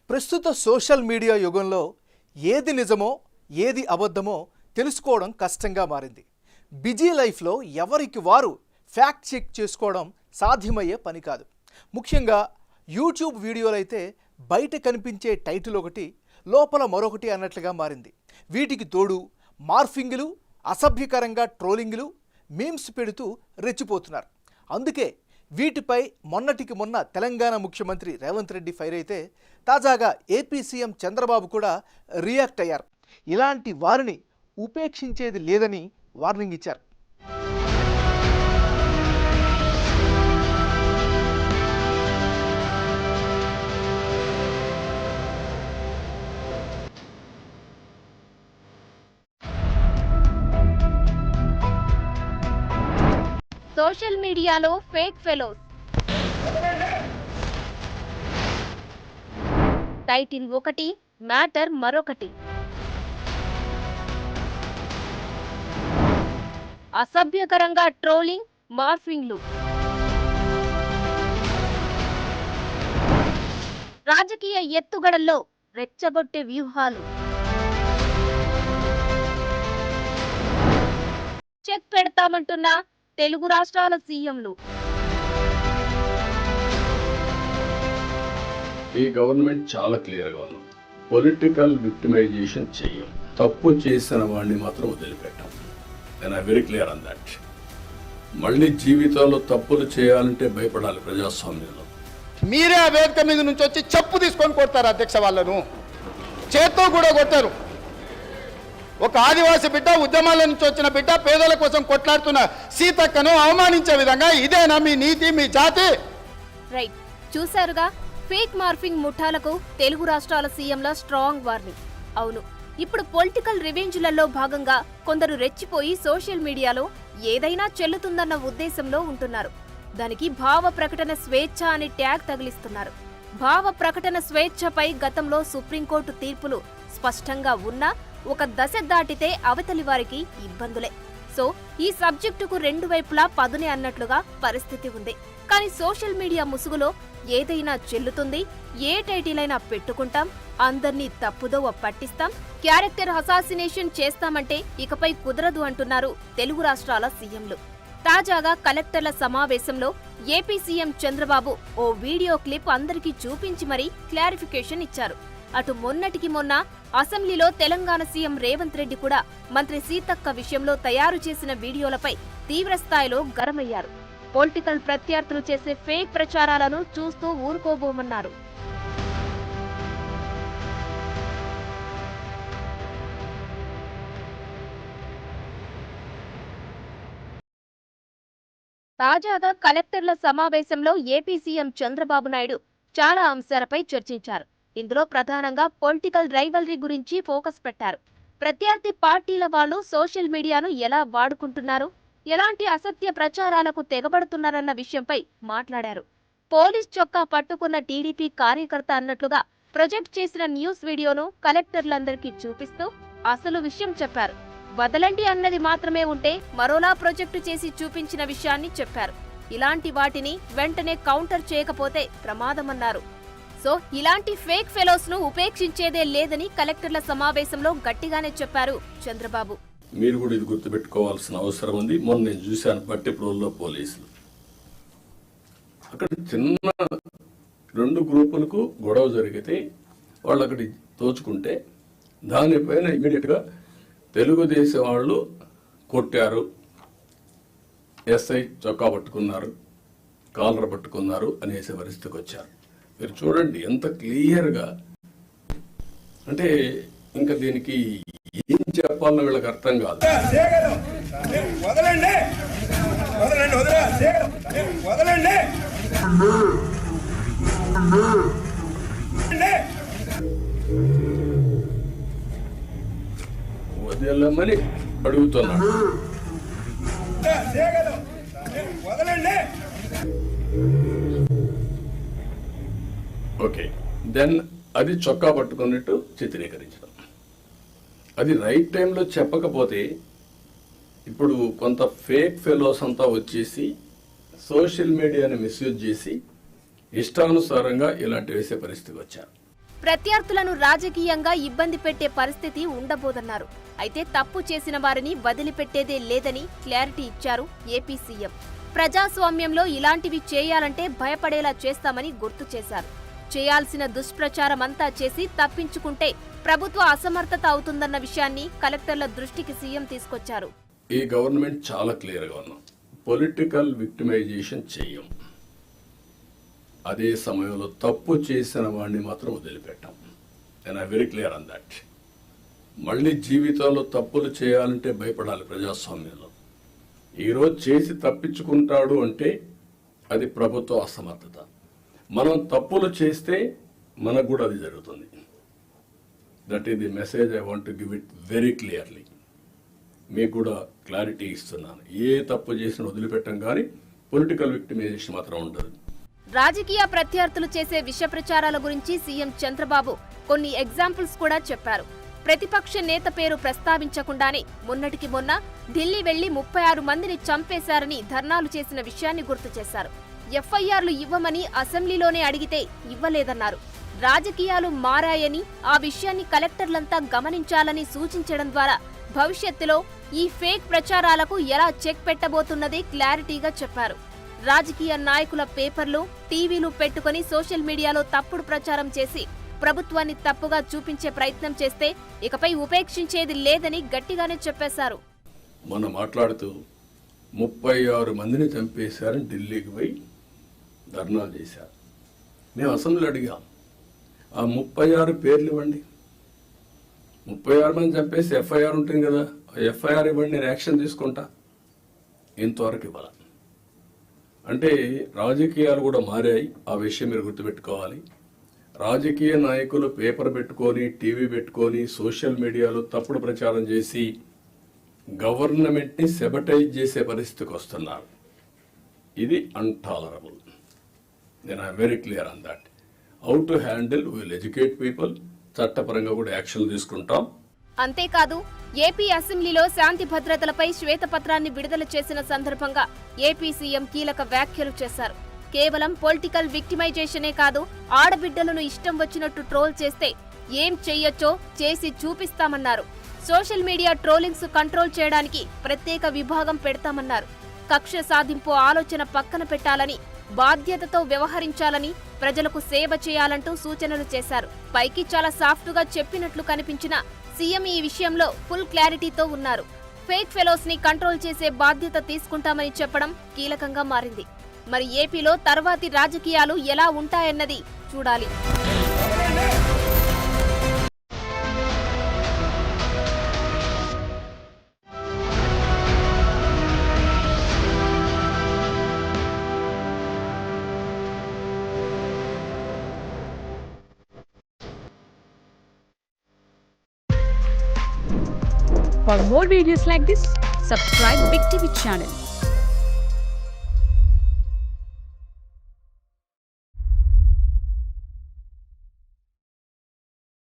ప్రస్తుత social media యుగంలో ఏది నిజమో ఏది అబద్ధమో తెలుసుకోవడం కష్టంగా మారింది. బిజీ లైఫ్లో ఎవరికి వారు ఫ్యాక్ట్ చెక్ చేసుకోవడం సాధ్యమయ్యే పని కాదు. ముఖ్యంగా యూట్యూబ్ వీడియోలైతే బయట కనిపించే టైటిల్ ఒకటి లోపల మరొకటి అన్నట్లుగా మారింది. వీటికి తోడు మార్ఫింగ్లు, అసభ్యకరంగా ట్రోలింగ్లు, మీమ్స్ పెడుతూ రెచ్చిపోతున్నారు. అందుకే వీటిపై మొన్నటికి మొన్న తెలంగాణ ముఖ్యమంత్రి రేవంత్ రెడ్డి ఫైర్ అయితే తాజాగా ఏపీ సీఎం చంద్రబాబు కూడా రియాక్ట్ అయ్యారు. ఇలాంటి వారిని ఉపేక్షించేది లేదని వార్నింగ్ ఇచ్చారు. సోషల్ మీడియాలో ఫేక్ ఫెలోస్. టైటిల్ ఒకటి, మ్యాటర్ మరొకటి. అసభ్యకరంగా ట్రోలింగ్, మార్ఫింగ్లు. రాజకీయ ఎత్తుగడల్లో రెచ్చగొట్టే వ్యూహాలు. చెక్ పెడతామంటున్న తెలుగు రాష్ట్రాల సీఎంలు. ఈ గవర్నమెంట్ చాలా క్లియర్గా ఉంది. పొలిటికల్ విక్టిమైజేషన్ చేయం, తప్పు చేసిన వాడిని మాత్రం వదిలిపెట్టాం. నేను వెరీ క్లియర్ ఆన్ దట్. మళ్ళీ జీవితంలో తప్పులు చేయాలంటే భయపడాలి ప్రజాస్వామ్యంలో. మీరే ఆ వేదిక మీద నుంచి వచ్చి చెప్పు తీసుకొని కొడతారు అధ్యక్ష, వాళ్ళను చేత్తో కూడా కొట్టారు. ఒక ఆదివాసి బిడ్డ, ఉద్యమాల నుంచి వచ్చిన బిడ్డ, పేదల కోసం కొట్లాడుతున్న సీతక్కను అవమానించే విధంగా ఇదేనా మీ నీతి, మీ జాతి? రైట్, చూశారుగా ఫేక్ మార్ఫింగ్ ముఠాలకు తెలుగు రాష్ట్రాల సీఎంల స్ట్రాంగ్ వార్నింగ్. అవును, ఇప్పుడు పొలిటికల్ రివెంజ్లలో భాగంగా కొందరు రెచ్చిపోయి సోషల్ మీడియాలో ఏదైనా చెల్లుతుందన్న ఉద్దేశంలో ఉంటున్నారు. దానికి భావ ప్రకటన స్వేచ్ఛ అనే ట్యాగ్ తగిలిస్తున్నారు. భావ ప్రకటన స్వేచ్ఛపై గతంలో సుప్రీంకోర్టు తీర్పులు స్పష్టంగా ఉన్నా ఒక దశ దాటితే అవతలి వారికి ఇబ్బందులే. సో ఈ సబ్జెక్టుకు రెండు వైపులా పదునే అన్నట్లుగా పరిస్థితి ఉంది. కానీ సోషల్ మీడియా ముసుగులో ఏదైనా చెల్లుతుంది, ఏ టైటిల్ అయినా పెట్టుకుంటాం, అందర్నీ తప్పుదోవ పట్టిస్తాం, క్యారెక్టర్ అసాసినేషన్ చేస్తామంటే ఇకపై కుదరదు అంటున్నారు తెలుగు రాష్ట్రాల సీఎంలు. తాజాగా కలెక్టర్ల సమావేశంలో ఏపీ సీఎం చంద్రబాబు ఓ వీడియో క్లిప్ అందరికీ చూపించి మరీ క్లారిఫికేషన్ ఇచ్చారు. అటు మొన్నటికి మొన్న అసెంబ్లీలో తెలంగాణ సీఎం రేవంత్ రెడ్డి కూడా మంత్రి సీతక్క విషయంలో తయారు చేసిన వీడియోలపై తీవ్రస్థాయిలో గరమయ్యారు. పొలిటికల్ ప్రత్యర్థులు చేసే ఫేక్ ప్రచారాలను చూస్తూ ఊరుకోబోమన్నారు. తాజాగా కలెక్టర్ల సమావేశంలో ఏపీ సీఎం చంద్రబాబు నాయుడు చాలా అంశాలపై చర్చించారు. ఇందులో ప్రధానంగా పొలిటికల్ రైవల్రీ గురించి ఫోకస్ పెట్టారు. ప్రత్యర్థి పార్టీల వాళ్ళు సోషల్ మీడియాను ఎలా వాడుకుంటున్నారు, ఎలాంటి అసత్య ప్రచారాలకు తెగబడుతున్నారన్న విషయంపై మాట్లాడారు. పోలీస్ చొక్కా పట్టుకున్న టీడీపీ కార్యకర్త అన్నట్లుగా ప్రొజెక్ట్ చేసిన న్యూస్ వీడియోను కలెక్టర్లందరికీ చూపిస్తూ అసలు విషయం చెప్పారు. వదలండి అన్నది మాత్రమే ఉంటే మరోలా ప్రొజెక్టు చేసి చూపించిన విషయాన్ని చెప్పారు. ఇలాంటి వాటిని వెంటనే కౌంటర్ చేయకపోతే ప్రమాదమన్నారు. సో ఇలాంటి ఫేక్ ఫెలోస్ ను ఉపేక్షించేదే లేదని కలెక్టర్ల సమావేశంలో గట్టిగానే చెప్పారు చంద్రబాబు. మీరు కూడా ఇది గుర్తుపెట్టుకోవాల్సిన అవసరం ఉంది. మొన్న నేను చూశాను పట్టిప్రోల్లో పోలీసులు అక్కడ చిన్న రెండు గ్రూపులకు గొడవ జరిగితే వాళ్ళు అక్కడి తోచుకుంటే దానిపైన ఇమీడియట్గా తెలుగుదేశం వాళ్ళు కొట్టారు, ఎస్ఐ చొక్కా పట్టుకున్నారు, కాలర్ పట్టుకున్నారు అనేసే పరిస్థితికి వచ్చారు. మీరు చూడండి ఎంత క్లియర్గా. అంటే ఇంకా దీనికి ఏం చెప్పాలో వీళ్ళకి అర్థం కాదు. వదలమని అడుగుతున్నాడు. ఓకే, దెన్ అది చొక్కా పట్టుకున్నట్టు చిత్రీకరించడం, అది రైట్ టైంలో చెప్పకపోతే ఇప్పుడు కొంత ఫేక్ ఫెలోస్ అంతా వచ్చేసి సోషల్ మీడియాని మిస్యూజ్ చేసి ఇష్టానుసారంగా ఇలాంటి వేసే పరిస్థితికి వచ్చారు. ప్రత్యర్థులను రాజకీయంగా ఇబ్బంది పెట్టే పరిస్థితి ఉండబోదన్నారు. అయితే తప్పు చేసిన వారిని వదిలిపెట్టేదే లేదని క్లారిటీ ఇచ్చారు ఏపీ సీఎం. ప్రజాస్వామ్యంలో ఇలాంటివి చేయాలంటే భయపడేలా చేస్తామని గుర్తు చేశారు. చేయాల్సిన దుష్ప్రచారమంతా చేసి తప్పించుకుంటే ప్రభుత్వ అసమర్థత అవుతుందన్న విషయాన్ని కలెక్టర్ల దృష్టికి సీఎం తీసుకొచ్చారు. ఈ గవర్నమెంట్ చాలా క్లియర్గా ఉన్నాం. పొలిటికల్ విక్టిమైజేషన్ చెయ్యం. అదే సమయంలో తప్పు చేసిన వాడిని మాత్రం వదిలిపెట్టాం. నేను వెరీ క్లియర్ ఆన్ దట్. మళ్ళీ జీవితంలో తప్పులు చేయాలంటే భయపడాలి ప్రజాస్వామ్యంలో. ఈరోజు చేసి తప్పించుకుంటాడు అంటే అది ప్రభుత్వ అసమర్థత. మనం తప్పులు చేస్తే మనకు కూడా అది జరుగుతుంది. That is the message I want to give it very clearly. మీకు కూడా క్లారిటీ ఇస్తున్నాను. ఏ తప్పు చేసినా వదిలిపెట్టం, కానీ పొలిటికల్ విక్టిమైజేషన్ మాత్రం ఉండదు. రాజకీయ ప్రత్యర్థులు చేసే విష ప్రచారాల గురించి సీఎం చంద్రబాబు కొన్ని ఎగ్జాంపుల్స్ కూడా చెప్పారు. ప్రతిపక్ష నేత పేరు ప్రస్తావించకుండానే మొన్నటికి మొన్న ఢిల్లీ వెళ్లి 36 మందిని చంపేశారని ధర్నాలు చేసిన విషయాన్ని గుర్తు చేశారు. ఎఫ్ఐఆర్లు ఇవ్వమని అసెంబ్లీలోనే అడిగితే ఇవ్వలేదన్నారు. రాజకీయాలు మారాయని, ఆ విషయాన్ని కలెక్టర్లంతా గమనించాలని సూచించడం ద్వారా భవిష్యత్తులో ఈ ఫేక్ ప్రచారాలకు ఎలా చెక్ పెట్టబోతున్నది క్లారిటీగా చెప్పారు. రాజకీయ నాయకుల పేపర్లు, టీవీలు పెట్టుకుని సోషల్ మీడియాలో తప్పుడు ప్రచారం చేసి ప్రభుత్వాన్ని తప్పుగా చూపించే ప్రయత్నం చేస్తే ఇకపై ఉపేక్షించేది లేదని గట్టిగానే చెప్పేశారు. మనం మాట్లాడుతూ 36 మందిని చంపేశారని ఢిల్లీకి పోయి ధర్నాలు చేశారు. మేము అసెంబ్లీలో అడిగాం, ఆ 36 పేర్లు ఇవ్వండి. 36 మంది చంపేసి ఎఫ్ఐఆర్ ఉంటుంది కదా, ఎఫ్ఐఆర్ ఇవ్వండి, నేను యాక్షన్ తీసుకుంటా. ఇంతవరకు ఇవ్వాలి. అంటే రాజకీయాలు కూడా మారాయి. ఆ విషయం మీరు గుర్తుపెట్టుకోవాలి. రాజకీయ నాయకులు పేపర్ పెట్టుకొని, టీవీ పెట్టుకొని, సోషల్ మీడియాలో తప్పుడు ప్రచారం చేసి గవర్నమెంట్ని సెబటైజ్ చేసే పరిస్థితికి వస్తున్నారు. ఇది అన్టాలరబుల్. నేను I very clear on that. How to handle, will educate people. చట్టపరంగా కూడా యాక్షన్ తీసుకుంటాం. అంతేకాదు, ఏపీ అసెంబ్లీలో శాంతి భద్రతలపై శ్వేతపత్రాన్ని విడుదల చేసిన సందర్భంగా ఏపీ సీఎం కీలక వ్యాఖ్యలు చేశారు. కేవలం పొలిటికల్ విక్టిమైజేషనే కాదు, ఆడబిడ్డలను ఇష్టం వచ్చినట్టు ట్రోల్ చేస్తే ఏం చెయ్యొచ్చో చేసి చూపిస్తామన్నారు. సోషల్ మీడియా ట్రోలింగ్స్ కంట్రోల్ చేయడానికి ప్రత్యేక విభాగం పెడతామన్నారు. కక్ష సాధింపు ఆలోచన పక్కన పెట్టాలని, బాధ్యతతో వ్యవహరించాలని, ప్రజలకు సేవ చేయాలంటూ సూచనలు చేశారు. పైకి చాలా సాఫ్ట్గా చెప్పినట్లు కనిపించినా సీఎం ఈ విషయంలో ఫుల్ క్లారిటీతో ఉన్నారు. ఫేక్ ఫెలోస్ ని కంట్రోల్ చేసే బాధ్యత తీసుకుంటామని చెప్పడం కీలకంగా మారింది. మరి ఏపీలో తర్వాతి రాజకీయాలు ఎలా ఉంటాయన్నది చూడాలి. For more videos like this, subscribe Big TV channel.